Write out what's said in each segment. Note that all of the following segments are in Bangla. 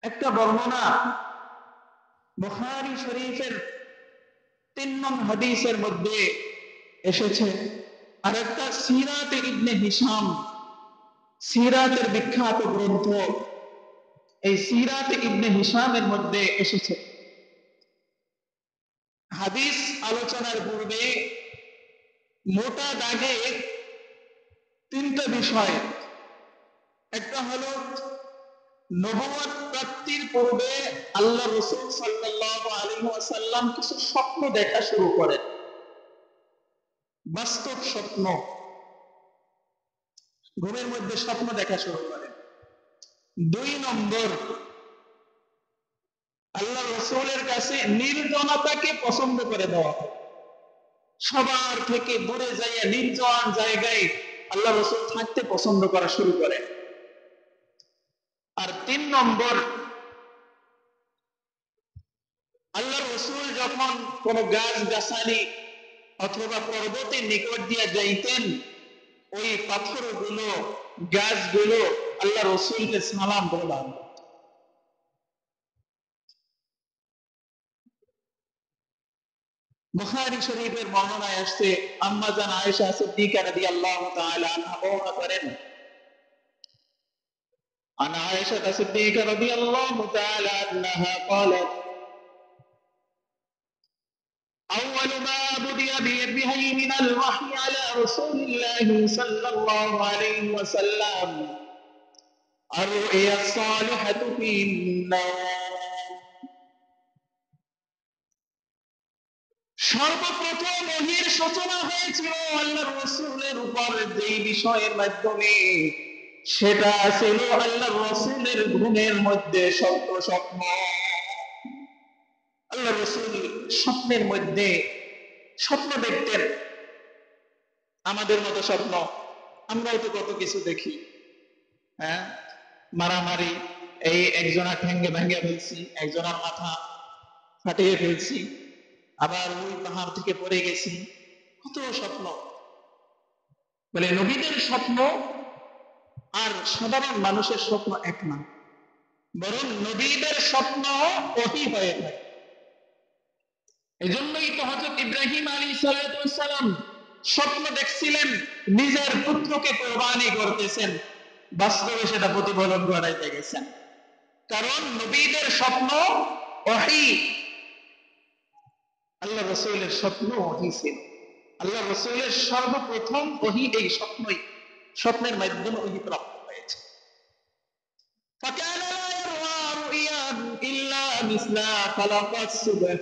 একটা বর্ণনা বুখারী শরীফের ৩ নং হাদিসের মধ্যে এসেছে, আর একটা সিরাতে ইবনে হিশাম, সিরাতের বিখ্যাত গ্রন্থ, এই সিরাতে ইবনে হিশামের মধ্যে এসেছে। হাদিস আলোচনার পূর্বে মোটা দাগে 3টা বিষয়। একটা হলো নবুয়ত প্রাপ্তির পূর্বে আল্লাহ রাসূল সাল্লাল্লাহু আলাইহি ওয়াসাল্লাম কিছু স্বপ্ন দেখা শুরু করেন, বাস্তব স্বপ্ন, ঘুমের মধ্যে স্বপ্ন দেখা শুরু করেন। 2 নম্বর, আল্লাহ রাসূলের কাছে নির্জনতাকে পছন্দ করে দেওয়া হয়, সবার থেকে দূরে যাইয়া নির্জন জায়গায় আল্লাহ রাসূল থাকতে পছন্দ করা শুরু করেন। আর 3 নম্বর, আল্লাহ রাসূল যখন কোন গাছ গাছালি অথবা পর্বতের নিকট দিয়ে যাইতেন, ওই পাথরগুলো, গাছগুলো আল্লাহ রাসূলকে সালাম বলতেন। বুখারী শরীফের বর্ণনায় আসছে, আম্মা জান আয়েশা সিদ্দিকা রাদিয়াল্লাহু তাআলা আনহা বর্ণনা করেন, عن عائشة صديقة رضي الله تعالى عنها قالت أول ما بدأ به من الوحي على رسول الله صلى الله عليه وسلم الرؤيا الصالحة في النوم। সর্বপ্রথম ওহীর সূচনা হয়েছিল আল্লাহর রাসূলের উপর যেই বিষয়ের মাধ্যমে, সেটা ছিল আল্লাহর রাসূলের ঘুমের মধ্যে সত্য স্বপ্ন। আল্লাহর রাসূল স্বপ্নের মধ্যে স্বপ্ন দেখতেন, আমাদের মতো স্বপ্ন। আমরাও তো কত কিছু দেখি, হ্যাঁ, মারামারি, এই একজনা ঠ্যাঙ্গে ভেঙে ফেলছি, একজনের মাথা ফাটিয়ে ফেলছি, আবার ওই পাহাড় থেকে পড়ে গেছি, কত স্বপ্ন। বলে নবীদের স্বপ্ন আর সাধারণ মানুষের স্বপ্ন এক না, বরং নবীদের স্বপ্ন ওহী হয়ে থাকে। এজন্যই তো হযরত ইব্রাহিম আলাইহিস সালাম স্বপ্ন দেখছিলেন নিজের পুত্রকে কোরবানি করতেছেন, বাস্তবে সেটা প্রতিফলন ঘটাইতে গেছেন। কারণ নবীদের স্বপ্ন ওহী, আল্লাহ রাসূলের স্বপ্ন ওহী ছিল। আল্লাহ রাসূলের সর্বপ্রথম ওহী এই স্বপ্নই, স্বপ্নের মাধ্যমে ওহী প্রাপ্ত হয়েছে। فكان لا يروى رؤيا إلا مثل فلق الصبح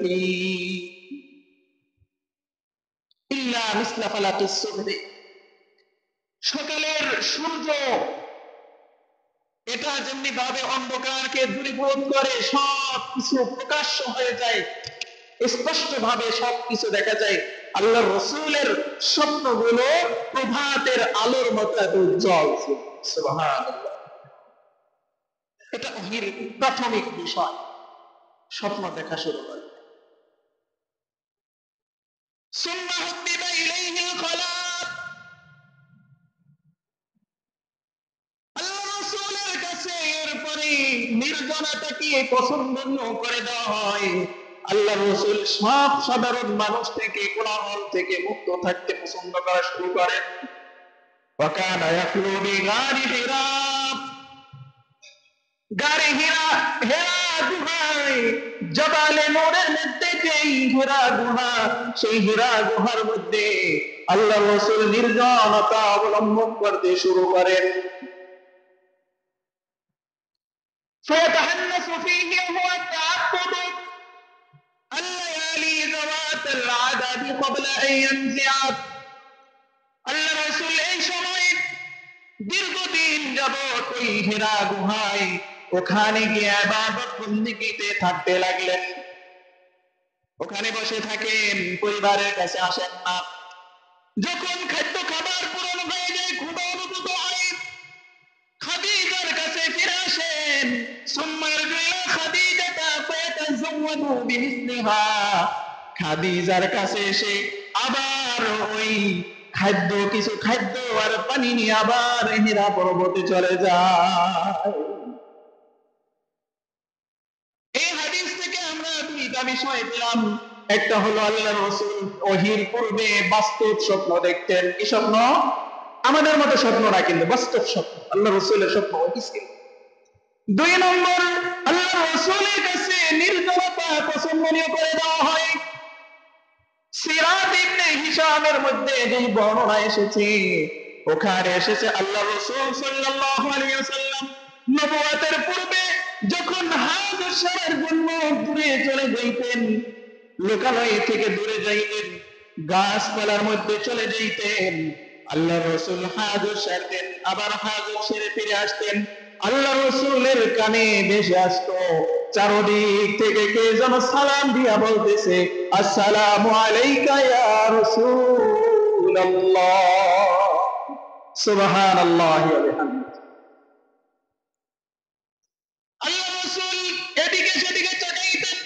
إلا مثل فلق الصبح। সকালের সূর্য এটা যেমনি ভাবে অন্ধকারকে দূরীভূত করে সব কিছু প্রকাশ্য হয়ে যায়, স্পষ্ট ভাবে সবকিছু দেখা যায়, আল্লাহর রাসূলের স্বপ্নগুলো প্রভাতের আলোর মতো এত উজ্জ্বল ছিল। সুবহানাল্লাহ। এটা ওহীর প্রাথমিক বিষয়, স্বপ্ন দেখা শুরু করে। সুম্মা হুব্বিবা ইলাইহিল খালাক, আল্লাহ রাসূলের কাছে এরপরে নির্জনতাকে পছন্দ করে দেওয়া হয়। আল্লাহ রাসূল সব সাধারণ মানুষ থেকে, কোলাহল থেকে মুক্ত থাকতে পছন্দ করা শুরু করেন। ওয়াকানা ইয়াখলু বিগারি হিরা, গারে হিরা, হেরা গুহায়, জবালে নূরের মধ্যে যেই হিরা গুহা, সেই হিরা গুহার মধ্যে আল্লাহ রাসূল নির্জনতা অবলম্বন করতে শুরু করেন। فيتحنث فيه وهو التعبد الليالي ذوات العدد قبل أن ينزعت। আল্লাহ রাসূল এই সময় দীর্ঘদিন যাবত ওই হিরা গুহায় ওখানে গিয়ে ইবাদত বন্দেগীতে থাকতে লাগলেন। ওখানে বসে থাকেন, পরিবারের কাছে আসেন না। যখন খাদ্য খাবার পূরণ হয়ে যায়, ক্ষুধা অনুভূত হয়, খাদিজার কাছে ফিরে আসেন। খাদিজার কাছে এসে আবার ওই খাদ্য, কিছু খাদ্য আর পানি নিয়ে আবার হিরা পর্বতে চলে যায়। আমরা দুইটা বিষয় পেলাম। একটা হলো আল্লাহ রাসূল ওহীর পূর্বে বাস্তব স্বপ্ন দেখতেন। কি স্বপ্ন? আমাদের মতো স্বপ্ন না, কিন্তু বাস্তব স্বপ্ন। আল্লাহ রাসূলের স্বপ্ন ওহী ছিল। দুই নম্বর, আল্লাহ রাসূলের কাছে নির্জনতা পছন্দনীয় করে দেওয়া হয়। সিরাত ইবনে হিশামের মধ্যে যে বর্ণনা এসেছে, ওখানে এসেছে আল্লাহ রাসূল সাল্লাল্লাহু আলাইহি ওয়াসাল্লাম নবুয়তের পূর্বে যখন হজ করার জন্য দূরে চলে যাইতেন, লোকালয় থেকে দূরে যাইতেন, গাছপালার মধ্যে চলে যাইতেন, আল্লাহ রাসূল হজ সারতেন, আবার হজ সেরে ফিরে আসতেন। আল্লাহ রাসূলের কানে ভেসে আসতো চারদিক থেকে কে যেন সালাম দিয়া বলতেছে, আসসালামু আলাইকা ইয়া রাসূলুল্লাহ। সুবহানাল্লাহি ওয়া বিহামদিহি। আল্লাহ রাসূল এদিকে সেদিকে তাকাইতেন,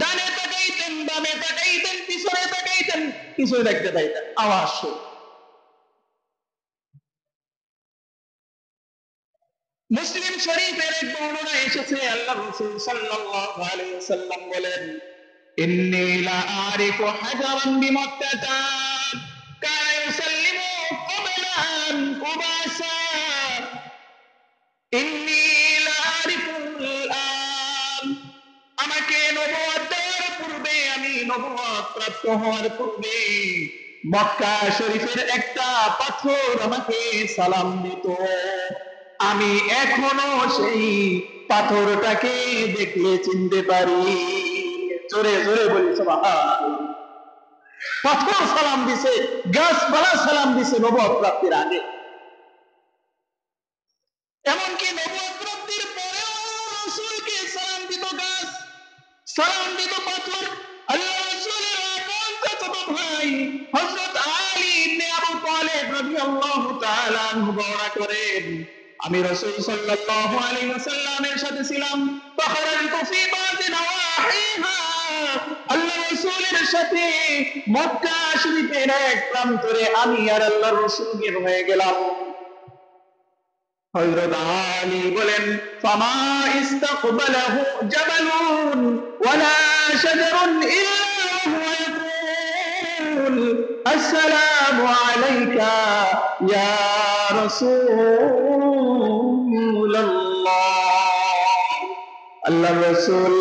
ডানে তাকাইতেন, বামে তাকাইতেন, পিছনে তাকাইতেন, কিছু দেখতে পাইতেন, আওয়াজ শুনে। মুসলিম শরীফের এক বর্ণনা এসেছে, আল্লাহ রাসূল সাল্লাল্লাহু আলাইহি ওয়াসাল্লাম বলেন, ইন্নী লা আরিফু হাজারান বিমাক্কাতা কানা ইউসাল্লিমু ক্বাবলা আন উবাসা ইন্নী লা আরিফুল আন। আমাকে নবুয়ত দেওয়ার পূর্বে, আমি নবুয়ত প্রাপ্ত হওয়ার পূর্বে মক্কা শরীফের একটা পাথর আমাকে সালাম দিত। আমি এখনো সেই পাথরটাকে দেখলে চিনতে পারি। জোরে জোরে বলি সুবহানাল্লাহ। পাথর সালাম দিছে, গাছপালা সালাম দিছে নবুয়ত প্রাপ্তির আগে। এমনকি নবুয়ত প্রাপ্তির পরেও রাসূলকে সালাম দিত গাছ, সালাম দিত পাথর। আল্লাহ রাসূলের আপন চাচাতো ভাই হযরত আলী ইবনে আবু তালিব রাদিয়াল্লাহু তাআলা আনহু বর্ণনা করেন, আমি রাসূল সাল্লাল্লাহু আলাইহি ওয়াসাল্লামের সাথে ছিলাম, ফাখারাজতু ফি বাদি নওয়াহিহা। আল্লাহ রাসূলের সাথে মক্কা শরীফের এক প্রান্তরে আমি আর আল্লাহর রাসূল বের হয়ে গেলাম। হযরত আলী বলেন, ফামা ইস্তাকবালাহু জাবালুন ওয়ালা শাজারুন ইল্লা হুয়া ইয়াকুল আসসালামু আলাইকা ইয়া রাসূলুল্লাহ। আল্লাহর রাসূল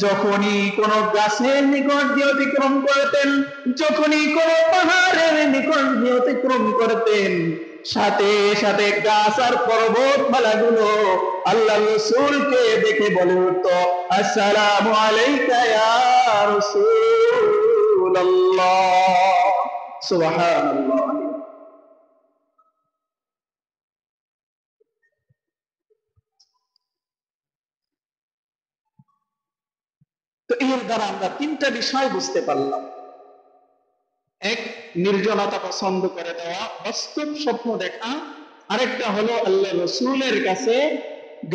যখনই কোন গাছের নিকট দিয়ে অতিক্রম করতেন, যখনই কোন পাহাড়ের নিকট দিয়ে অতিক্রম করতেন, সাথে সাথে গাছ আর পর্বতমালাগুলো আল্লাহ রাসূলকে দেখে বলে উঠত, আসসালামু আলাইকা ইয়া রাসূলুল্লাহ। সুবহানাল্লাহ। তো এর দ্বারা আমরা তিনটা বিষয় বুঝতে পারলাম। এক, নির্জনতা পছন্দ করে দেওয়া, বাস্তব স্বপ্ন দেখা। আরেকটা হলো আল্লাহ রাসূলের কাছে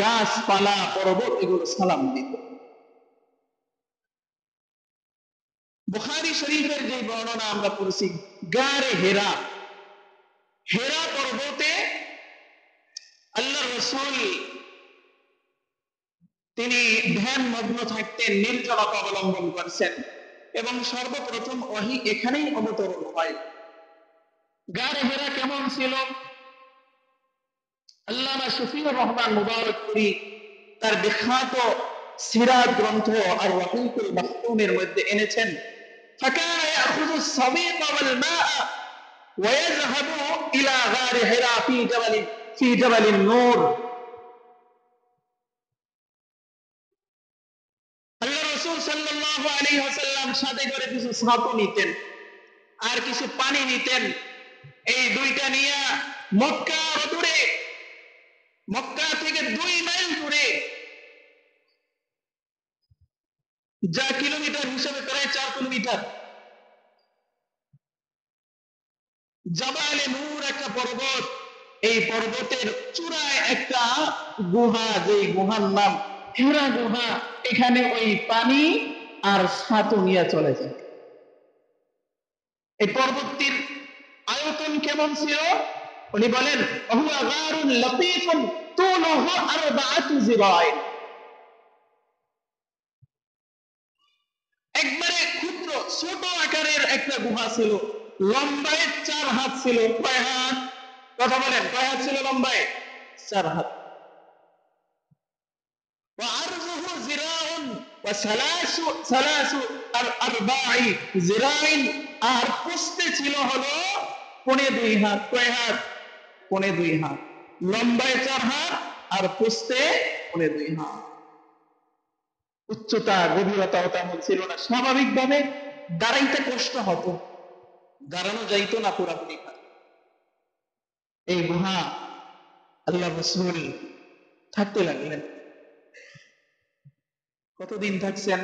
গাছপালা পর্বত এগুলো সালাম দিত। বুখারী শরীফের যে বর্ণনা আমরা পড়ছি, গারে হেরা, হেরা পর্বতে আল্লাহ রাসূল তিনি ধ্যান মগ্ন থাকতেন, নির্জনতা অবলম্বন করছেন, এবং সর্বপ্রথম ওহী এখানেই অবতরণ হয়। গারে হেরা কেমন ছিল? আল্লামা শফিউর রহমান মুবারকপুরী তার বিখ্যাত সিরাত গ্রন্থ আর রাহিকুল মাখতুমের মধ্যে এনেছেন, ফাকানা ইয়াখুযু as-সাবিqa ওয়াল মা'a ওয়া ইয়াযহাবু ইলা গারি হিরা ফি জাবালিন নূর। আল্লাহ রাসূল সাল্লাল্লাহু আলাইহি ওয়াসাল্লাম সাথে করে কিছু ছাতু নিতেন আর কিছু পানি নিতেন। এই দুইটা নিয়ে মক্কা দূরে, মক্কা থেকে 2 মাইল দূরে, যা কিলোমিটার হিসেবে প্রায় 4 কিলোমিটার, জাবালে নূর একটা পর্বত, এই পর্বতের চূড়ায় একটা গুহা, যেই গুহার নাম হেরা গুহা। এখানে ওই পানি আর ছাতু নিয়ে চলে যায়। এই পর্বতটির আয়তন কেমন ছিল? উনি বলেন, হুয়া গারুন লতীফুন তুলুহু 4 জিরাইন। ছোট আকারের একটা গুহা ছিল, লম্বায় 4 হাত ছিল। কয় হাত? কথা বলেন, কয় হাত ছিল লম্বায়? 4 হাত। وعرضه ذراع وثلاث أرباع ذراع, আর প্রস্থে ছিল হলো 2.5 হাত। কয় হাত? 2.5 হাত। লম্বায় 4 হাত আর প্রস্থে 2.5 হাত। উচ্চতা গভীরতাও তেমন ছিল না। স্বাভাবিকভাবে দাঁড়াইতে কষ্ট হতো, দাঁড়ানো যাইতো না পুরাপুরি। এই গুহা আল্লাহ রাসূল থাকতে লাগলেন। কতদিন থাকছেন?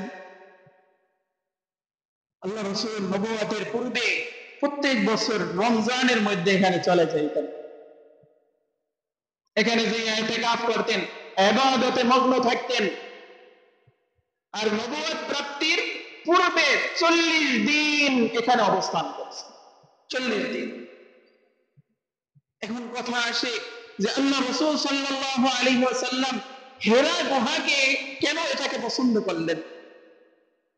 আল্লাহ রাসূল নবুয়তের পূর্বে প্রত্যেক বছর রমজানের মধ্যে এখানে চলে যাইতেন। এখানে যে ইতিকাফ করতেন, ইবাদতে মগ্ন থাকতেন। আর নবুয়ত প্রাপ্তির পূর্বে 40 দিন এখানে অবস্থান করছেন। 40 দিন। এখন কথা আসে যে আল্লাহ রাসূল সাল্লাল্লাহু আলাইহি ওয়াসাল্লাম হেরা গুহাকে কেন এটাকে পছন্দ করলেন?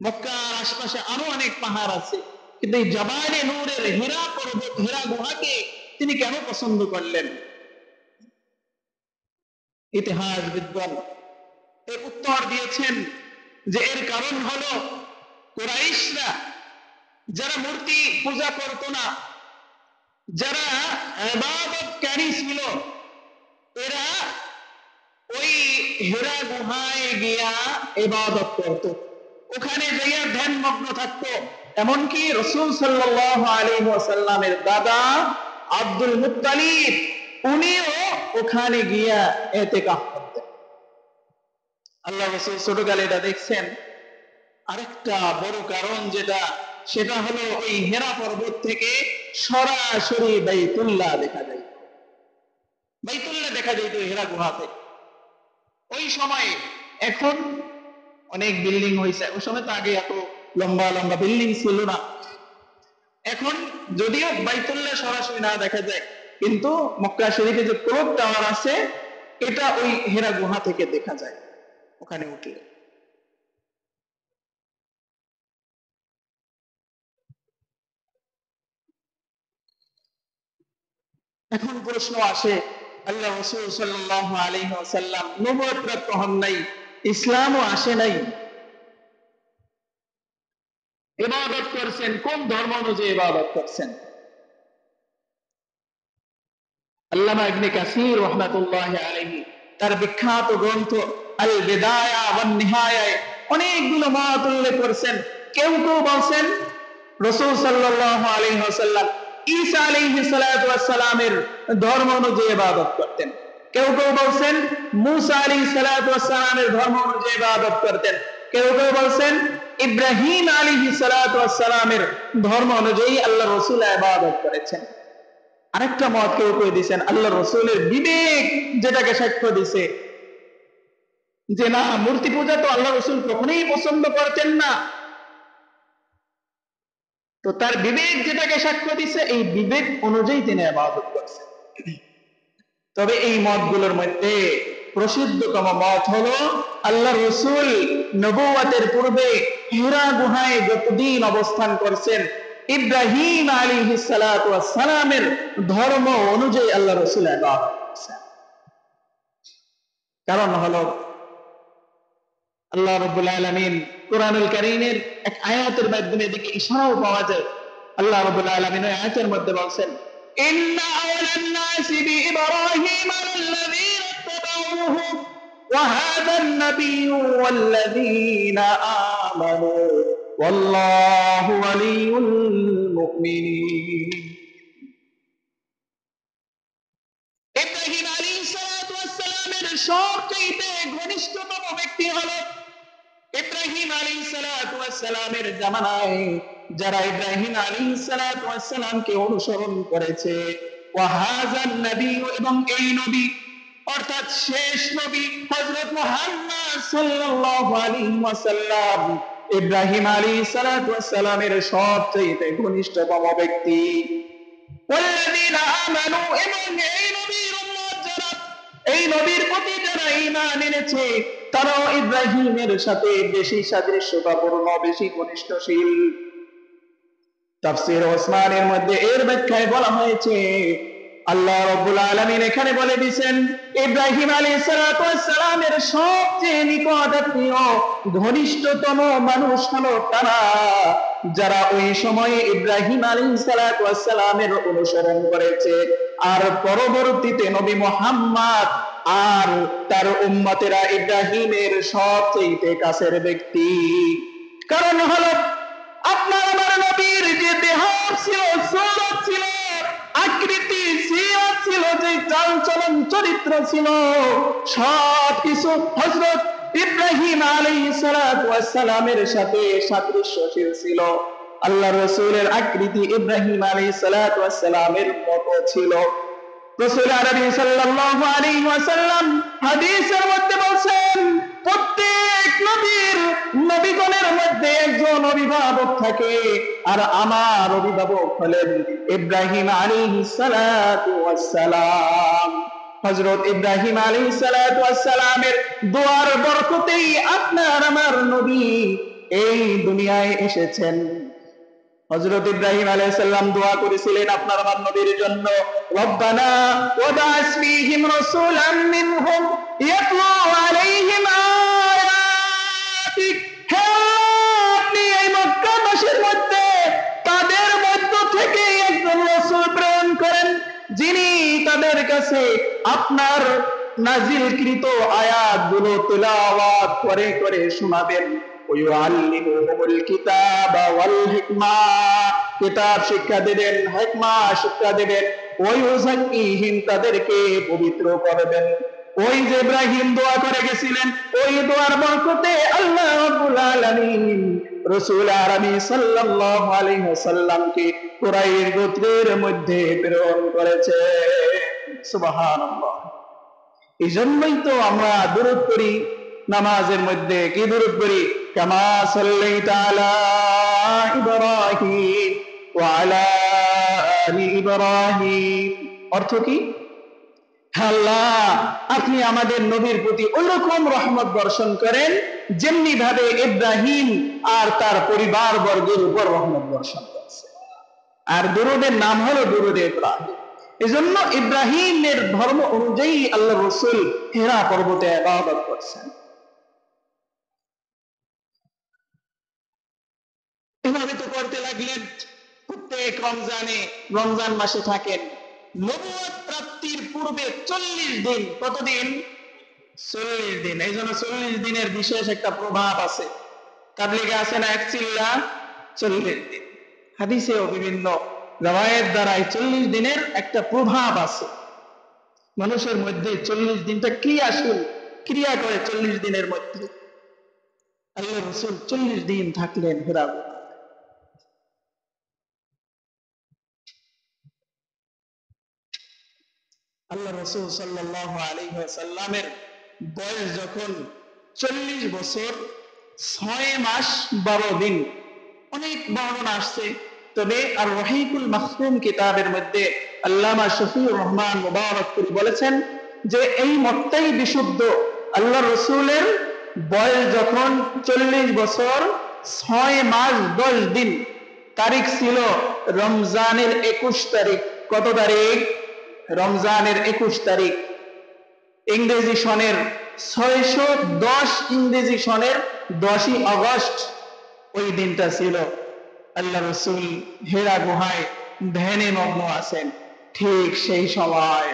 মক্কার আশপাশে আরো অনেক পাহাড় আছে, কিন্তু এই জাবালে নূরের হেরা পর্বত, হেরা গুহাকে তিনি কেন পছন্দ করলেন? ইতিহাস বিদ্বান এর উত্তর দিয়েছেন যে এর কারণ হলো কুরাইশরা যারা মূর্তি পূজা করত না, যারা ইবাদতকারী ছিল, এরা ওই হেরা গুহায় গিয়া ইবাদত করত, ওখানে গিয়া ধ্যান মগ্ন থাকতো। এমনকি রাসূল সাল্লাল্লাহু আলাইহি ওয়াসাল্লামের দাদা আব্দুল মুত্তালিব উনিও ওখানে গিয়া ইতিকাফ করতেন। আল্লাহ রাসূল ছোটকালে এটা দেখছেন। আরেকটা বড় কারণ যেটা, সেটা হলো ওই হেরা পর্বত থেকে সরাসরি বাইতুল্লাহ দেখা যায়। বাইতুল্লাহ দেখা যেত হেরা গুহাতে ওই সময়। এখন অনেক বিল্ডিং হয়েছে, ওই সময় তো আগে এত লম্বা লম্বা বিল্ডিং ছিল না। এখন যদিও বাইতুল্লাহ সরাসরি না দেখা যায়, কিন্তু মক্কা শরীফে যে ক্লক টাওয়ার আছে এটা ওই হেরা গুহা থেকে দেখা যায় ওখানে উঠলে। এখন প্রশ্ন আসে, আল্লাহ রাসূল সাল্লাল্লাহু আলাইহি ওয়াসাল্লাম নবুয়ত প্রাপ্ত হন নাই, ইসলামও আসে নাই, ইবাদত করছেন কোন ধর্ম অনুযায়ী ইবাদত করছেন? আল্লামা ইবনে কাসির রাহমাতুল্লাহি আলাইহি তার বিখ্যাত গ্রন্থ আল বিদায়া ওয়ান নিহায়ায় অনেকগুলো মত উল্লেখ করেছেন। কেউ কেউ বলেন রাসূল সাল্লাল্লাহু আলাইহি ওয়াসাল্লাম ঈসা আলাইহিস সালাতু ওয়াস সালামের ধর্ম অনুযায়ী ইবাদত করতেন। কেউ কেউ বলেন মূসা আলাইহিস সালাতু ওয়াস সালামের ধর্ম অনুযায়ী ইবাদত করতেন। কেউ কেউ বলেন ইব্রাহিম আলাইহিস সালাতু ওয়াস সালামের ধর্ম অনুযায়ী আল্লাহ রাসূল ইবাদত করেছেন। আরেকটা মত কেউ কেউ দিয়েছেন আল্লাহ রাসূলের বিবেক যেটাকে সাক্ষ্য দিছে যে না, মূর্তি পূজা তো আল্লাহ রাসূল কখনোই পছন্দ করতেন না, তো তার বিবেক যেটাকে সাক্ষ্য দিছে এই বিবেক অনুযায়ী তিনি ইবাদত করছেন। তবে এই মতগুলোর মধ্যে প্রসিদ্ধতম মত হলো আল্লাহ রাসূল নবুয়তের পূর্বে হিরা গুহায় যতদিন অবস্থান করছেন ইব্রাহিম আলাইহিস সালাতু ওয়াস সালামের ধর্ম অনুযায়ী আল্লাহ রাসূল ইবাদত করছেন। কারণ হলো আল্লাহ রাব্বুল আলামিন কোরআনুল কারীমের এক আয়াতের মাধ্যমে এদিকে ইশারাও পাওয়া যায়। আল্লাহ রাব্বুল আলামিন এই আয়াতের মধ্যে বলেন ইন্না আওলান নাসি বিইব্রাহিম আল্লাযীনা ইত্তাবাউহু ওয়া হাদান নাবিয়্যু ওয়াল্লাযীনা আমানু ওয়াল্লাহু ওয়ালিয়ুল মুমিনিন। ইব্রাহিম আলাইহিস সালাতু ওয়াস সালামের সবচেয়ে ঘনিষ্ঠতম ব্যক্তি হলো ইব্রাহিম আলাইহিস সালাতু ওয়াস সালামের জামানায় যারা ইব্রাহিম আলাইহিস সালাতু ওয়াস সালামকে অনুসরণ করেছে, ওয়া হাযান নবী, এবং এই নবী অর্থাৎ শেষ নবী হযরত মুহাম্মদ সাল্লাল্লাহু আলাইহি ওয়াসাল্লাম ইব্রাহিম আলাইহিস সালাতু ওয়াস সালামের সবচেয়ে ঘনিষ্ঠতম ব্যক্তি। ওয়াল্লাযীনা আমানু, এবং এই নবীর উম্মত যারা, এই নবীর প্রতি যারা ঈমান এনেছে তারাও ইব্রাহিমের সাথে বেশি সাদৃশ্যতাপূর্ণ, বেশি ঘনিষ্ঠশীল। তাফসীর ওসমানের মধ্যে এর ব্যাখ্যায় বলা হয়েছে, আল্লাহ রাব্বুল আলামিন এখানে বলে দিয়েছেন ইব্রাহিম আলাইহিস সালাতু ওয়াস সালামের সবচেয়ে নিকট আত্মীয় ঘনিষ্ঠতম মানুষ হলো তারা যারা ওই সময়ে ইব্রাহিম আলাইহিস সালাতু ওয়াস সালামের অনুসরণ করেছে, আর পরবর্তীতে নবী মুহাম্মদ আর তার উম্মতেরা ইব্রাহিমের সবচেয়ে কাছের ব্যক্তি। কারণ হলো আপনার আমার নবীর যে দেহ ছিল, সুরত ছিল, আকৃতি সিরাত ছিল, যে চালচলন চরিত্র ছিল, সবকিছু হযরত ইব্রাহিম আলাইহিস সালাতু ওয়াস সালামের সাথে সাদৃশ্যশীল ছিল। আল্লাহর রাসূলের আকৃতি ইব্রাহিম আলাইহিস সালাতু ওয়াস সালামের মতো ছিল। রাসূল আরবি সাল্লাল্লাহু আলাইহি ওয়াসাল্লাম হাদিসের মধ্যে বলেন, প্রত্যেক নবীর নবীগণের মধ্যে একজন অভিভাবক থাকে, আর আমার অভিভাবক হলেন ইব্রাহিম আলাইহিস সালাতু ওয়াস সালাম। হযরত ইব্রাহিম আলাইহিস সালাতু ওয়াস সালামের দোয়ার বরকতেই আপনার আমার নবী এই দুনিয়ায় এসেছেন। হযরত ইব্রাহিম আলাইহিস সালাম দোয়া করেছিলেন আপনার আমার নবীর জন্য, রব্বানা ওয়াবা'স ফীহিম রাসূলাম মিনহুম ইয়াতলু আলাইহিম আয়াতিক। হে আপনি এই মক্কাবাসীর মধ্যে তাদের মধ্য থেকে একজন রাসূল প্রেরণ করেন, যিনি তাদের কাছে আপনার নাজিলকৃত আয়াতগুলো তেলাওয়াত করে করে শোনাবেন। ওয়ায়ুআল্লিমুহুমুল কিতাবা ওয়াল হিকমা, কিতাব শিক্ষা দেবেন, হিকমা শিক্ষা দেবেন। ওয়ায়ুযাক্কিহিম, তাদেরকে পবিত্র করবেন। ওই যে ইব্রাহিম দোয়া করে গেছিলেন, ওই দোয়ার বরকতে আল্লাহ রাব্বুল আলামিন রাসূল আরবি সাল্লাল্লাহু আলাইহি ওয়াসাল্লামকে কুরাইশ গোত্রের মধ্যে প্রেরণ করেছে। সুবহানাল্লাহ। এই জন্যই তো আমরা দুরূদ পড়ি নামাজের মধ্যে। কি দুরূদ পড়ি? কামা সাল্লাইতা আলা ইব্রাহিম ওয়া আলা আলি ইব্রাহিম। অর্থ কি? আল্লাহ, আপনি আমাদের নবীর প্রতি ওইরকম রহমত বর্ষণ করেন যেমনি ভাবে ইব্রাহিম আর তার পরিবার বর্গের উপর রহমত বর্ষণ করেছে। আর দুরূদের নাম হলো দুরূদে ইব্রাহিম। এজন্য ইব্রাহিমের ধর্ম অনুযায়ী আল্লাহ রাসূল হিরা পর্বতে ইবাদত করছেন। এভাবে তো করতে লাগলেন। প্রত্যেক রমজানে, রমজান মাসে থাকেন। নবুয়ত প্রাপ্তির পূর্বে 40 দিন, কতদিন? 40 দিন। এই জন্য 40 দিনের বিশেষ একটা প্রভাব আছে। তাবলীগে আছে না এক চিল্লা 40 দিন। হাদিসেও বিভিন্ন রওয়ায়াত দ্বারা 40 দিনের একটা প্রভাব আছে মানুষের মধ্যে। 40 দিনটা ক্রিয়াশীল, ক্রিয়া করে 40 দিনের মধ্যে। আল্লাহ রাসূল 40 দিন থাকলেন হিরা। আল্লাহ রাসূল সাল্লাল্লাহু আলাইহি ওয়াসাল্লামের বয়স যখন 40 বছর 6 মাস 12 দিন, অনেক বর্ণনা আসছে। তবে আর রহিকুল মাখতুম কিতাবের মধ্যে আল্লামা শফিউর রহমান মুবারকপুরি বলেছেন যে এই মতটাই বিশুদ্ধ। আল্লাহ রাসূলের বয়স যখন 40 বছর 6 মাস 10 দিন, তারিখ ছিল রমজানের 21 তারিখ। কত তারিখ? রমজানের 21 তারিখ। ইংরেজি সনের 610 ইংরেজি সনের 10ই আগস্ট ওই দিনটা ছিল। আল্লাহ রাসূল হিরা গুহায় ধ্যানে মগ্ন আছেন। ঠিক সেই সময়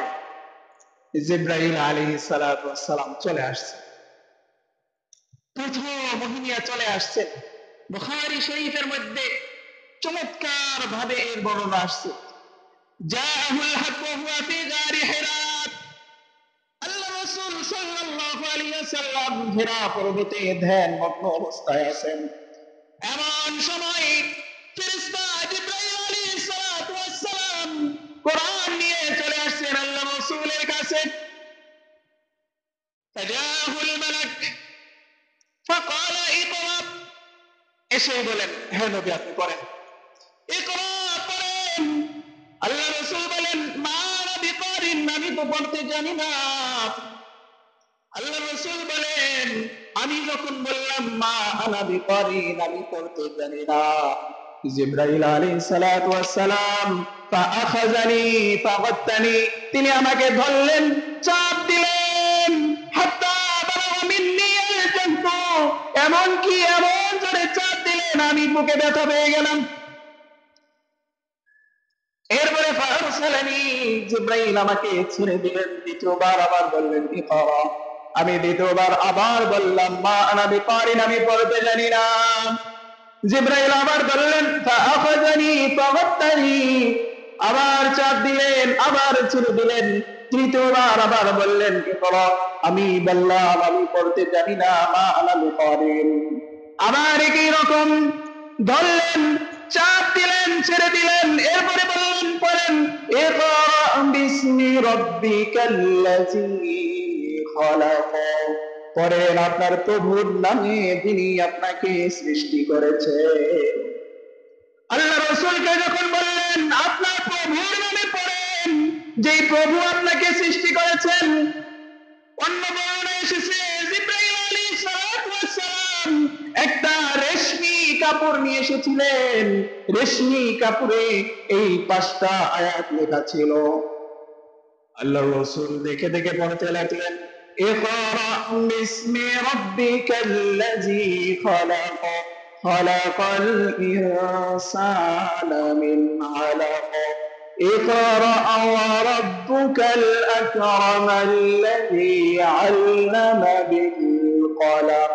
জিবরাইল আলাইহিস সালাতু ওয়াস সালাম চলে আসছে। প্রথম মহিনিয়া চলে আসছেন। বুখারী শরীফের মধ্যে চমৎকার ভাবে এর বর্ণনা আসছে। জাআহুল হক ওয়া হুয়া ফি গারি হিরা। আল্লাহ রাসূল সাল্লাল্লাহু আলাইহি ওয়াসাল্লাম হিরা পর্বতে ধ্যান মগ্ন অবস্থায় আছেন। এমন সময় ফেরেশতা জিবরাইল আলাইহিস সালাতু ওয়াস সালাম কোরআন নিয়ে চলে আসছেন আল্লাহ রাসূলের কাছে। ফাজাহুল মালাক ফাকালা ইকরা, এসে বলেন হে নবী আপনি পড়েন। ইকরা, পড়েন। আল্লাহ রাসূল বলেন মা আনা বিকারিন, আমি তো পড়তে জানি না। আল্লাহ রাসূল বলেন আমি যখন বললাম মা আনা বিকারিন, আমি পড়তে জানি না, জিবরাইল আলাইহিস সালাতু ওয়াস সালাম ফাআখাযানি ফাগাত্তানি, তিনি আমাকে ধরলেন, চাপ দিলেন, হাত্তা বালাগা মিন্নি আল-জাহদু, এমন কি এমন জোরে চাপ দিলেন আমি বুকে ব্যথা পেয়ে গেলাম। এরপরে ফারসালানি, জিবরাইল আমাকে ছেড়ে দিলেন, দ্বিতীয়বার আবার বললেন ইকরা, আমি দ্বিতীয়বার আবার বললাম মা আনা বিকারিন, আমি পড়তে জানি না। জিবরাইল আবার বললেন ফাআখাযানি ফাগাত্তানি, আবার চাপ দিলেন, আবার ছেড়ে দিলেন, তৃতীয়বার আবার বললেন ইকরা, আমি বললাম আমি পড়তে জানি না, মা আনা বিকারিন। আবার একই রকম ধরলেন, চাপ দিলেন, ছেড়ে দিলেন, এরপরে বললেন পড়েন ইকরা বিসমি রাব্বিকাল্লাযী খালাক, পড়েন আপনার প্রভুর নামে যিনি আপনাকে সৃষ্টি করেছে। আল্লাহ রাসূলকে যখন বললেন আপনার প্রভুর নামে পড়েন, যেই প্রভু আপনাকে সৃষ্টি করেছেন, অন্য বর্ণনায় এসেছে জিবরাইল আলাইহিস সালাতু ওয়াস সালাম একটা রেশমি কাপড় নিয়ে এসেছিলেন, রেশমি কাপড়ে এই 5টা আয়াত লেখা ছিল। আল্লাহ রাসূল দেখে দেখে পড়তে লাগলেন ইকরা বিসমি রাব্বিকাল্লাযী খালাক, খালাকাল ইনসানা মিন আলাক, اقرأ وربك الأكرم الذي علم بالقلم।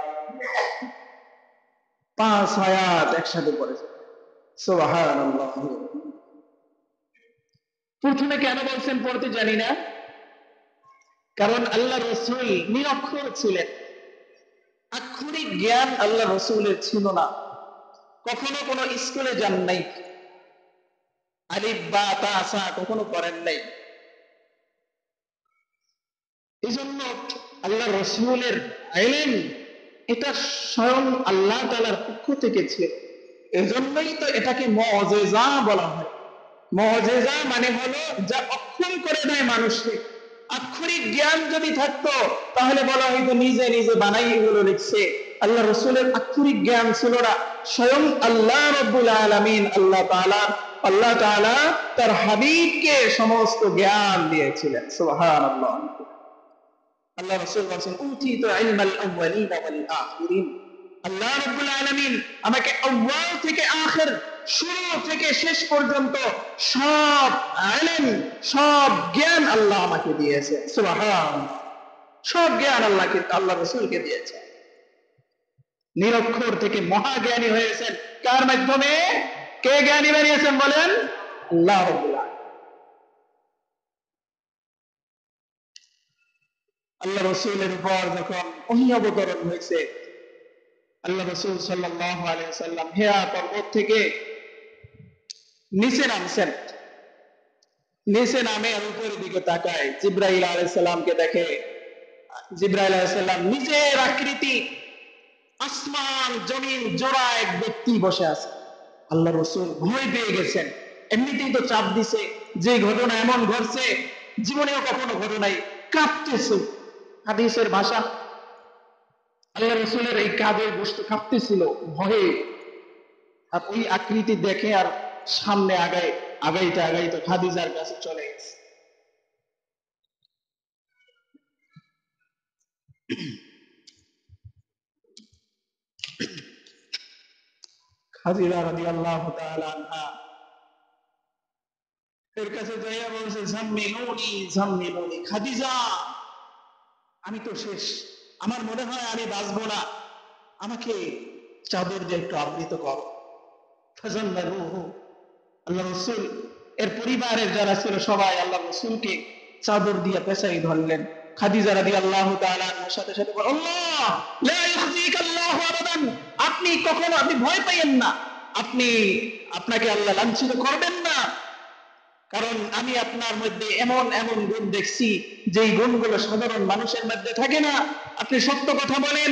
5 আয়াত একসাথে পড়েছে, সুবহানাল্লাহ। প্রথমে কেন বলছেন পড়তে জানি না? কারণ আল্লাহ রাসূল নিরক্ষর ছিলেন, আক্ষরিক জ্ঞান আল্লাহ রাসূলের ছিল না, কখনো কোনো স্কুলে যান নাই, আলিফ বা তা সা কখনো করেন নাই। এজন্য আল্লাহ রাসূলের ইলম এটা স্বয়ং আল্লাহ তাআলার পক্ষ থেকে ছিল, এজন্যই তো এটাকে মুআজিজা বলা হয়। মুআজিজা মানে হলো যা অক্ষম করে দেয় মানুষকে। আক্ষরিক জ্ঞান যদি থাকতো তাহলে বলা হয়তো নিজে নিজে বানাই এগুলো লিখছে। আল্লাহ রাসূলের আক্ষরিক জ্ঞান ছিল না, স্বয়ং আল্লাহ রাব্বুল আলামিন আল্লাহ তাআলা তার হাবিবকে সমস্ত জ্ঞান দিয়েছিলেন, সুবহানাল্লাহ। আল্লাহ রাসূল বলেন উতিতু ইলমাল আউয়ালিন ওয়াল আখিরিন, আল্লাহ রাব্বুল আলামিন আমাকে আউয়াল থেকে আখির, শুরু থেকে শেষ পর্যন্ত সব ইলম, সব জ্ঞান আল্লাহ আমাকে দিয়েছেন, সুবহানাল্লাহ। সব জ্ঞান আল্লাহ রাসূলকে দিয়েছেন। নিরক্ষর থেকে মহাজ্ঞানী হয়েছেন কার মাধ্যমে? কে জ্ঞানী বানিয়েছেন বলেন? আল্লাহ রাব্বুল আলামিন। আল্লাহ রাসূলের উপর যখন ওহী অবতরণ হয়েছে, আল্লাহ রাসূল সাল্লাল্লাহু আলাইহি ওয়াসাল্লাম হিরা পর্বত থেকে নিচে নামছেন, নিচে নামে উপরের দিকে তাকায়, জিবরাইল আলাইহিস সালামকে দেখে। জিবরাইল আলাইহিস সালাম নিজের আকৃতি, আসমান জমিন জোড়া এক ব্যক্তি বসে আছে। আল্লাহ রাসূল ভয় পেয়ে গেছেন, এমনিতেই তো চাপ দিছে, যে ঘটনা এমন ঘটছে জীবনেও কখনো ঘটে নাই, কাঁপতেছে। হাদিসের ভাষা, আল্লাহ রাসূলের এই কাঁধের গোশত কাঁপতেছিল ভয়ে। আর ওই আকৃতি দেখে আর সামনে আগাইতে খাদিজার কাছে চলে গেছে। খাদিজা রাদিয়াল্লাহু তাআলা আনহা এর কাছে যাইয়া বলছে জাম্মিলুনি, খাদিজা আমি তো শেষ, আমার মনে হয় আমি বাঁচবো না, আমাকে চাদর দিয়ে একটু আবৃত করো। ফাজাল্লাহু, আল্লাহ রাসূল এর পরিবারের যারা ছিল সবাই আল্লাহ রাসূলকে চাদর দিয়ে পেঁচাই ধরলেন। খাদিজা রাদিয়াল্লাহু তাআলা আনহার সাথে সাথে বলেন আল্লাহ লা ইউযিকাল্লাহু আবাদান, আপনি কখনো আপনি ভয় পাইয়েন না, আপনাকে আল্লাহ লাঞ্ছিত করবেন না, কারণ আমি আপনার মধ্যে এমন এমন গুণ দেখছি যেই গুণগুলো সাধারণ মানুষের মধ্যে থাকে না। আপনি সত্য কথা বলেন,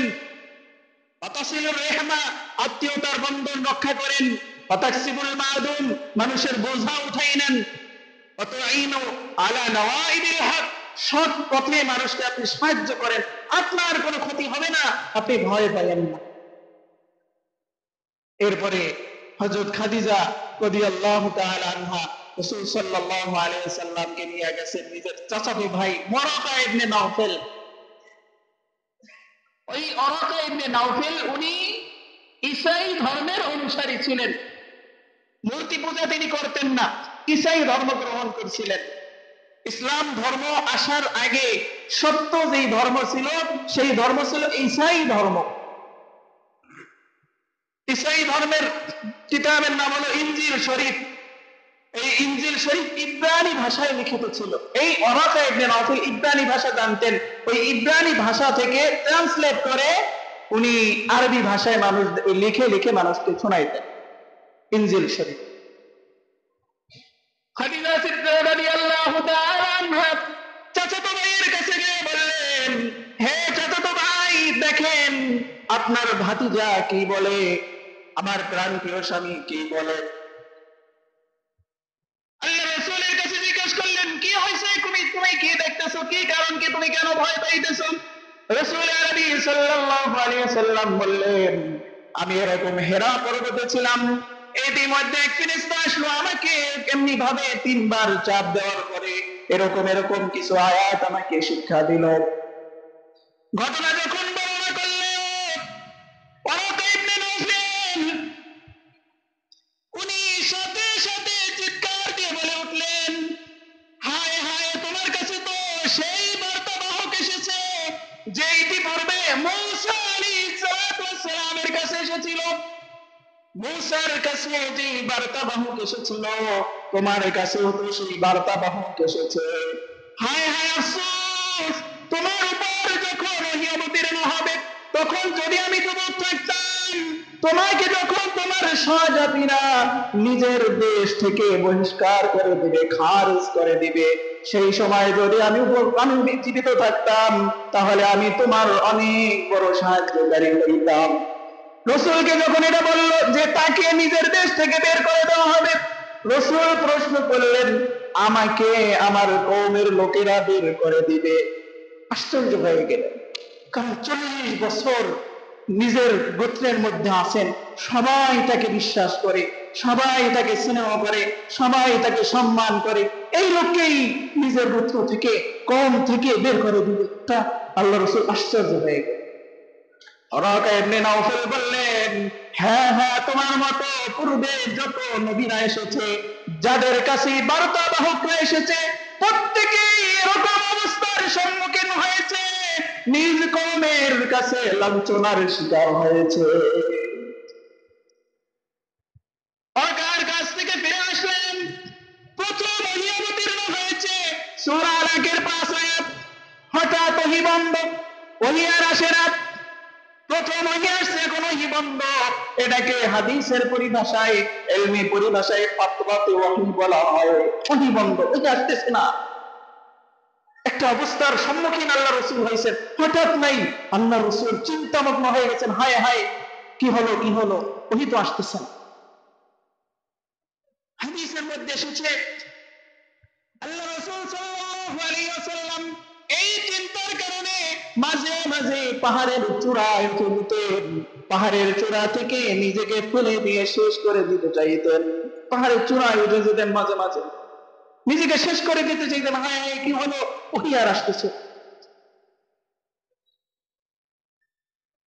ওয়াতাসিলুর রাহমা, আত্মীয়তার বন্ধন রক্ষা করেন, ওয়াতাকসিবুল মাদুম, মানুষের বোঝা উঠাই নেন, ওয়াতুঈনু আলা নওয়াইবিল হক, সৎ পথে মানুষকে আপনি সাহায্য করেন, আপনার কোনো ক্ষতি হবে না, আপনি ভয় পাবেন না। এরপরে হযরত খাদিজা রাদিয়াল্লাহু তাআলা আনহা রাসূল সাল্লাল্লাহু আলাইহি ওয়াসাল্লামকে নিয়ে গেছেন নিজের চাচাতো ভাই ওয়ারাকা ইবনে নাওফেল। ওই ওয়ারাকা ইবনে নাওফেল উনি ঈসাই ধর্মের অনুসারী ছিলেন, মূর্তি পূজা তিনি করতেন না, ঈসাই ধর্ম গ্রহণ করেছিলেন। ইসলাম ধর্ম আসার আগে সত্য যেই ধর্ম ছিল সেই ধর্ম ছিল ঈসাই ধর্ম। ঈসাই ধর্মের কিতাবের নাম হলো ইনজিল শরীফ। এই ইনজিল শরীফ ইব্রানি ভাষায় লিখিত ছিল। এই ওরাকা ইবনে নাওফেল ইব্রানি ভাষা জানতেন, ওই ইব্রানি ভাষা থেকে ট্রান্সলেট করে উনি আরবি ভাষায় মানুষ লিখে লিখে মানুষকে শোনাইতেন ইনজিল শরীফ। খাদিজা সিদ্দিকা রাদিয়াল্লাহু তাআলা আনহা চাচাতো ভাইয়ের কাছে গিয়ে বললেন, হে চাচাতো ভাই, দেখেন আপনার ভাতিজা কি বলে, আমার প্রাণপ্রিয় স্বামী কি বলে। আল্লাহ রাসূলের কাছে জিজ্ঞেস করলেন, কি হয়েছে, তুমি কি দেখতেছো, কি কারণ, কি তুমি কেন ভয় পাইতেছো? রাসূল আরবি সাল্লাল্লাহু আলাইহি ওয়াসাল্লাম বললেন, আমি এরকম হেরা পর্বতে ছিলাম, ইতিমধ্যে এক ফেরেশতা আসলো, আমাকে এমনি ভাবে 3 বার চাপ দেওয়ার পরে এরকম কিছু আয়াত আমাকে শিক্ষা দিল। ঘটনা যখন বর্ণনা করলেন ওরাকা ইবনে নাওফেল, উনি সাথে সাথে চিৎকার দিয়ে বলে উঠলেন, হায় হায়, তোমার কাছে তো সেই বার্তাবাহক এসেছে যে ইতিপূর্বে মূসা আলাইহিস সালামের কাছে এসেছিল। মূসার কাছে যে বার্তাবাহক এসেছিল, তোমার কাছেও তো সেই বার্তাবাহক এসেছে। হায় হায়, আফসোস, তোমার উপর যখন ওহী অবতীর্ণ হবে তখন যদি আমি যুবক থাকতাম, তোমাকে যখন তোমার স্বজাতিরা নিজের দেশ থেকে বহিষ্কার করে দিবে, খারিজ করে দিবে, সেই সময় যদি আমি জীবিত থাকতাম তাহলে আমি তোমার অনেক বড় সাহায্যকারী হইতাম। রাসূলকে যখন এটা বলল যে তাকে নিজের দেশ থেকে বের করে দেওয়া হবে, রাসূল প্রশ্ন করলেন, আমাকে আমার কওমের লোকেরা বের করে দিবে? আশ্চর্য হয়ে গেলেন, কারণ 40 বছর নিজের গোত্রের মধ্যে আছেন, সবাই তাকে বিশ্বাস করে, সবাই তাকে স্নেহ করে, সবাই তাকে সম্মান করে, এই লোককেই নিজের গোত্র থেকে, কওম থেকে বের করে দিবে, তা আল্লাহ রাসূল আশ্চর্য হয়ে গেলেন। ওরাকা ইবনে নাওফেল বললেন, হ্যাঁ হ্যাঁ, তোমার মতো পূর্বে যত নবীরা এসেছে, যাদের কাছে বার্তাবাহকরা এসেছে, প্রত্যেকেই এরকম অবস্থার সম্মুখীন হয়েছে, নিজ কওমের কাছে লাঞ্ছনার শিকার হয়েছে। ওরাকার কাছ থেকে ফিরে আসলেন, প্রথম ওহী অবতীর্ণ হয়েছে সূরা আলাকের 5 আয়াত। হঠাৎ ওহী বন্ধ, ওহী আর আসে না। প্রথম ওহী আসছে, এখন ওহী বন্ধ। এটাকে হাদিসের পরিভাষায়, ইলমি পরিভাষায় ফাতওয়াতে ওহী বলা হয়। ওহী বন্ধ, এটা আসতেছে না। একটা অবস্থার সম্মুখীন আল্লাহ রাসূল হয়েছেন, হঠাৎ নাই, আল্লাহ রাসূল চিন্তামগ্ন হয়ে গেছেন, হায় হায়, কি হলো কি হলো, ওহী তো আসতেছে না। হাদিসের মধ্যে এসেছে আল্লাহ রাসূল সাল্লাল্লাহু আলাইহি ওয়াসাল্লাম এই চিন্তার কারণে মাঝে মাঝে পাহাড়ের চূড়ায় উঠতেন, পাহাড়ের চূড়া থেকে নিজেকে ফেলে দিয়ে শেষ করে দিতে চাইতেন, পাহাড়ের চূড়ায় উঠে যেতেন, মাঝে মাঝে নিজেকে শেষ করে দিতে চাইতেন, হায় হায়, কি হলো, ওহী আর আসতেছে।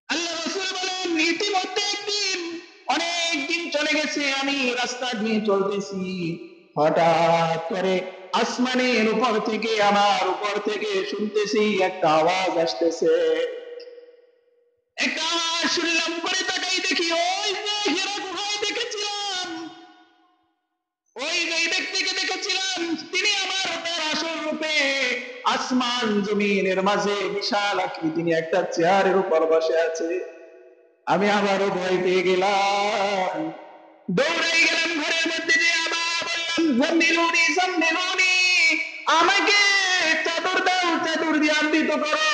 আল্লাহ রাসূল বলেন, ইতিমধ্যে একদিন, অনেক দিন চলে গেছে, আমি রাস্তা দিয়ে চলতেছি, হঠাৎ করে আসমানের উপর থেকে, আমার উপর থেকে শুনতেছি একটা আওয়াজ আসতেছে। একটা আওয়াজ শুনলাম, করে তাকাই দেখি ওই যে হিরা গুহায় দেখেছিলাম, ওই যে ব্যক্তিকে দেখেছিলাম, তিনি আমার তার আসল রূপে আসমান জমিনের মাঝে বিশাল আকৃতি নিয়ে একটা চেয়ারের উপর বসে আছে। আমি আবারও ভয় পেয়ে গেলাম, দৌড়াই গেলাম ঘরের মধ্যে, যে আবার বললাম, জাম্মিলুনি জাম্মিলুনি, আমাকে চাদর দাও, চাদর দিয়ে আবৃত করো।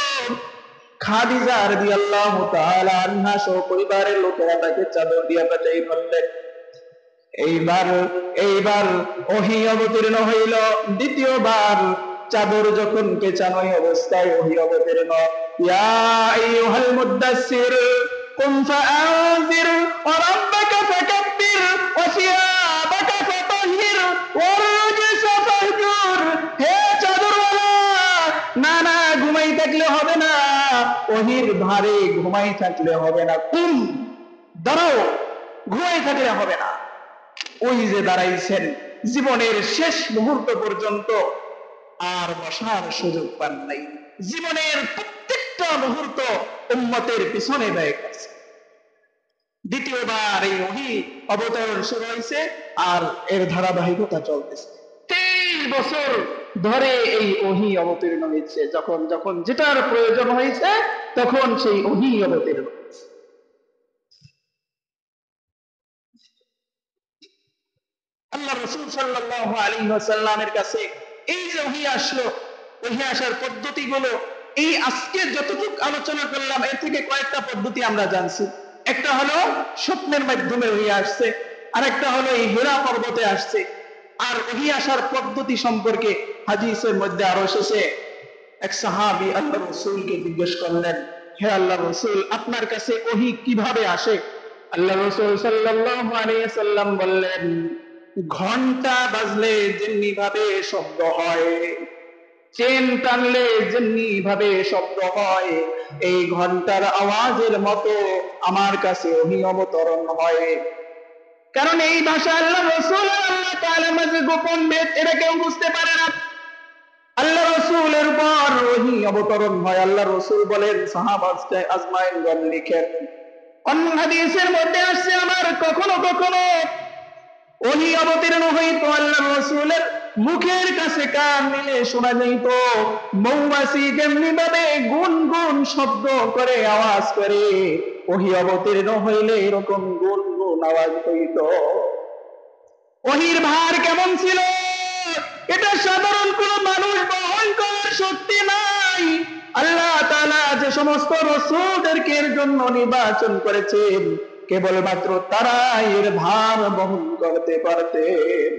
খাদিজা রাদিয়াল্লাহু তাআলা আনহা সহ পরিবারের লোকেরা তাকে চাদর দিয়ে পেঁচাই ধরলেন। এইবার ওহী অবতীর্ণ হইল দ্বিতীয়বার। চাদর যখন পেঁচানো অবস্থায় ওহী অবতীর্ণ, ইয়া আইয়ুহাল মুদ্দাসসির কুম ফাআনজির ওয়া রাব্বাকা ফাকাব্বির ওহির ভারে ঘুমাই থাকলে হবে না, কুম দাঁড়াও, ঘুমাই থাকলে হবে না। ওই যে দাঁড়াইছেন, জীবনের শেষ মুহূর্ত পর্যন্ত আর বসার সুযোগ পান নাই। জীবনের প্রত্যেকটা মুহূর্ত উম্মতের পিছনে ব্যয় করছে। দ্বিতীয়বার এই ওহী অবতরণ শুরু হয়েছে আর এর ধারাবাহিকতা চলতেছে। 23 বছর ধরে এই ওহী অবতীর্ণ হয়েছে। যখন যখন যেটার প্রয়োজন হয়েছে তখন সেই ওহী অবতীর্ণ হয়েছে। আল্লাহ রাসূল সাল্লাল্লাহু আলাইহি ওয়াসাল্লামের কাছে এই যে ওহী আসলো, ওহী আসার পদ্ধতিগুলো, এই আজকে যতটুকু আলোচনা করলাম এর থেকে কয়েকটা পদ্ধতি আমরা জানছি। একটা হলো স্বপ্নের মাধ্যমে ওহী আসছে, আর একটা হলো এই হিরা পর্বতে আসছে। আর ওহী আসার পদ্ধতি সম্পর্কে হাদিসের মধ্যে আরো এসেছে, এক সাহাবী আল্লাহ রাসূলকে জিজ্ঞেস করলেন, হে আল্লাহ রাসূল, আপনার কাছে ওহী কিভাবে আসে? আল্লাহ রাসূল সাল্লাল্লাহু আলাইহি ওয়াসাল্লাম বললেন, ঘন্টা বাজলে যেমনি ভাবে শব্দ হয়, চেন টানলে যেমনি ভাবে শব্দ হয়, এই ঘন্টার আওয়াজের মতো আমার কাছে ওহী অবতরণ হয়। কারণ এই ভাষা আল্লাহ রাসূল আর আল্লাহ তাআলার মাঝে গোপন ভেদ, এটা কেউ বুঝতে পারে না। আল্লাহ রাসূলের উপর ওহী অবতরণ হয়। আল্লাহ রাসূল বলেন, সাহাবাকে আজমাইনগণ লিখেন, অন্য হাদিসের মধ্যে আসছে, আমার কখনো কখনো ওহী অবতীর্ণ হইতো, আল্লাহ রাসূলের মুখের কাছে কান নিলে শোনা যাইত মৌমাছি যেমনি ভাবে গুনগুন শব্দ করে আওয়াজ করে, ওহী অবতীর্ণ হইলে এরকম গুনগুন আওয়াজ হইত। ওহীর ভার কেমন ছিল এটা সাধারণ কোন মানুষ বহন করার শক্তি নাই। আল্লাহ তাআলা যে সমস্ত রাসূলদেরকে এর জন্য নির্বাচন করেছেন, কেবলমাত্র তারাই এর ভার বহন করতে পারতেন।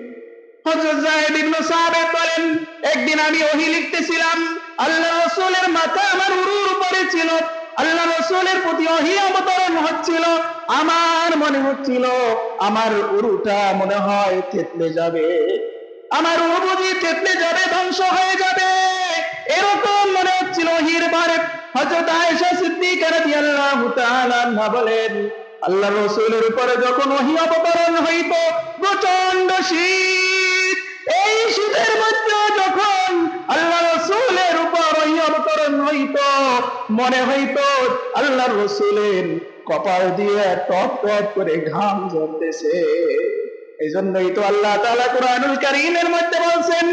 হযরত যায়েদ ইবনে সাবিত বলেন, একদিন আমি ওহী লিখতেছিলাম, আল্লাহ রাসূলের মাথা আমার উরুর উপরে ছিল, আল্লাহ রাসূলের প্রতি ওহী অবতরণ হচ্ছিল, আমার মনে হচ্ছিল আমার উরুটা মনে হয় থেতলে যাবে, আমার উরু বুঝি থেতলে যাবে, ধ্বংস হয়ে যাবে, এরকম মনে হচ্ছিল ওহীর ভারে। হযরত আয়েশা সিদ্দিকা রাদিয়াল্লাহু তাআলা আনহা বলেন, আল্লাহ রাসূলের উপরে যখন ওহী অবতরণ হইত প্রচন্ড শীত, এই শীতের মধ্যে যখন আল্লাহ রাসূলের উপর ওহী অবতরণ হইত মনে হইত আল্লাহ রাসূলের কপাল দিয়ে টপ টপ করে ঘাম ঝরতেছে। এই জন্যই তো আল্লাহ তাআলা কুরআনুল কারীমের মধ্যে বলছেন,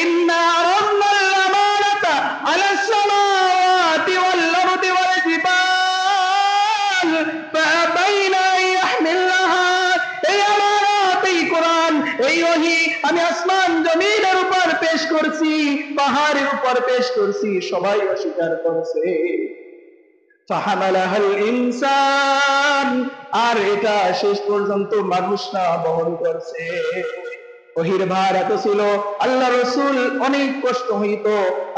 ইন্না আরাদনাল আমানাতা আলাস সামাওয়াতি ওয়াল আরদি ওয়াল জিবাল ফাআবাইনা ইয়াহমিলনাহা। এই আমানত, এই কোরআন, এই ওহী আমি আসমান জমিনের উপর পেশ করছি, পাহাড়ের উপর পেশ করছি, সবাই অস্বীকার করছে। ফাহামালাহাল ইনসান, আর এটা শেষ পর্যন্ত মানুষরা বহন করছে। ওহীর ভার এত ছিল, আল্লাহ রাসূল অনেক কষ্ট হইত।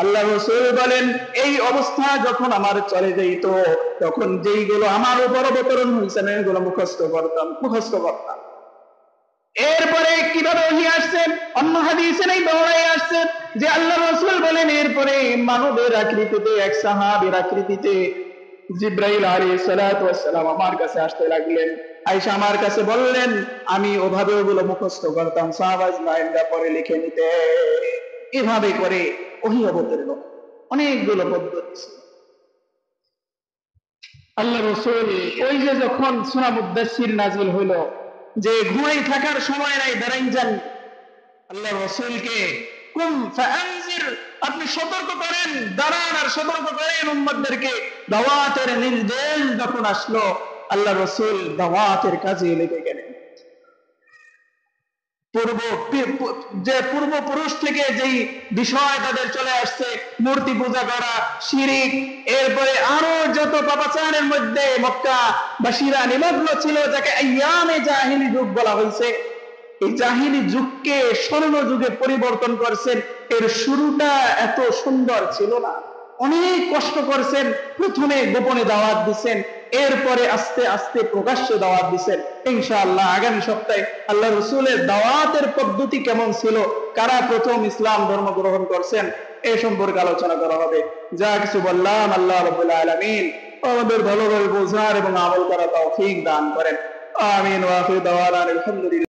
আল্লাহ রাসূল বলেন, এই অবস্থা যখন আমার চলে যাইত তখন যেইগুলো আমার উপর অবতরণ হয়েছে না এগুলো মুখস্থ করতাম। এরপরে কিভাবে ওহী আসছে, অন্য হাদিসে নাই দৌড়াই আসছে যে আল্লাহ রাসূল বলেন, এরপরে মানবের আকৃতিতে, এক সাহাবীর আকৃতিতে জিবরাইল আলাইহিস সালাতু ওয়াস সালাম আমার কাছে আসতে লাগলেন। আয়েশা আমার কাছে বললেন, আমি ওভাবে ওগুলো মুখস্থ করতাম, সাহাবাজ নাইনরা পরে লিখে নিতে। এভাবে করে ওহী অবতীর্ণ অনেকগুলো পদ্ধতি ছিল। আল্লাহ রাসূল ওই যে যখন সূরা মুদ্দাসসির নাযিল হলো, যে ঘুমাই থাকার সময় নাই, দাঁড়াইন যান, আল্লাহ রাসূলকে কুম ফাআনজির, আপনি সতর্ক করেন, দাঁড়ান আর সতর্ক করেন উম্মতদেরকে। দাওয়াতের নির্দেশ যখন আসলো, আল্লাহ রাসূল দাওয়াতের কাজে লেগে গেলেন। পূর্বপুরুষ থেকে যেই বিষয় তাদের চলে আসছে, মূর্তি পূজা করা, শিরিক, এরপরে আরো যত পাপাচারের মধ্যে মক্কা বাসীরা নিমগ্ন ছিল, যাকে আইয়ামে জাহিলি যুগ বলা হয়েছে, এই জাহিলি যুগকে স্বর্ণ যুগে পরিবর্তন করছেন। এর শুরুটা এত সুন্দর ছিল না, অনেক কষ্ট করছেন। প্রথমে গোপনে দাওয়াত দিচ্ছেন, এরপরে আস্তে আস্তে প্রকাশ্যে দাওয়াত দিচ্ছেন। ইনশাআল্লাহ আগামী সপ্তাহে আল্লাহ রাসূলের দাওয়াতের পদ্ধতি কেমন ছিল, কারা প্রথম ইসলাম ধর্ম গ্রহণ করছেন, এই সম্পর্কে আলোচনা করা হবে। যা কিছু বললাম আল্লাহ রাব্বুল আলামিন আমাদের ভালোভাবে বোঝার এবং আমল করার তৌফিক দান করেন। আমিন ওয়া আখিরু দাওয়ানা আলহামদুলিল্লাহ।